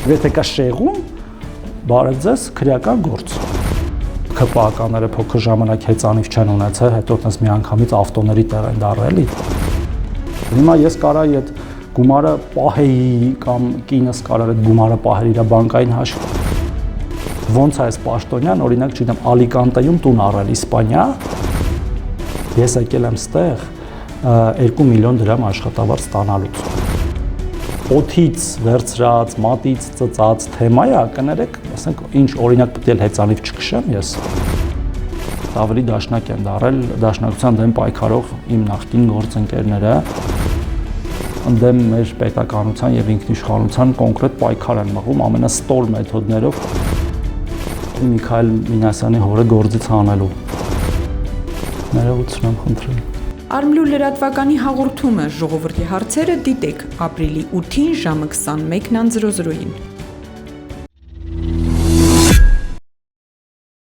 Եթե կա շեղում, բարև ձեզ, քրեական գործ։ ՔՊԱ-ականները փոքր ժամանակ հեծանիվ չեն ունեցել, հետո տես միանգամից ավտոների տեղ են դարել։ Հիմա ես կարայի այդ գումարը պահեի կամ կինս կարար այդ գումարը պահեր իր բանկային հաշվին։ Ոնց է այս պաշտոնյան, օրինակ, չգիտեմ, Ալիկանտեում տուն առել Իսպանիա, ես եկել եմ ստեղ 2 միլիոն դրամ աշխատավարձ ստանալուց։ Օդից վերցրած, մատից ծծած թեմա է, կներեք, ասենք, ինչ օրինակ պետք է հեծանիվ չքշեմ ես։ Ավելի դաշնակ են դարել, դաշնակցության դեմ պայքարող իմ նախկին գործընկերները, ընդդեմ մեր պետականության եւ ինքնիշխանության կոնկրետ պայքար են մղում ամենաստոր մեթոդներով Միքայել Մինասյանի հորը գործից հանելու։ Ներողություն եմ խնդրում։ Արմլու լրատվականի հաղորդումը «Ժողովրդի հարցերը» դիտեք ապրիլի 8-ին ժամը 21:00-ին։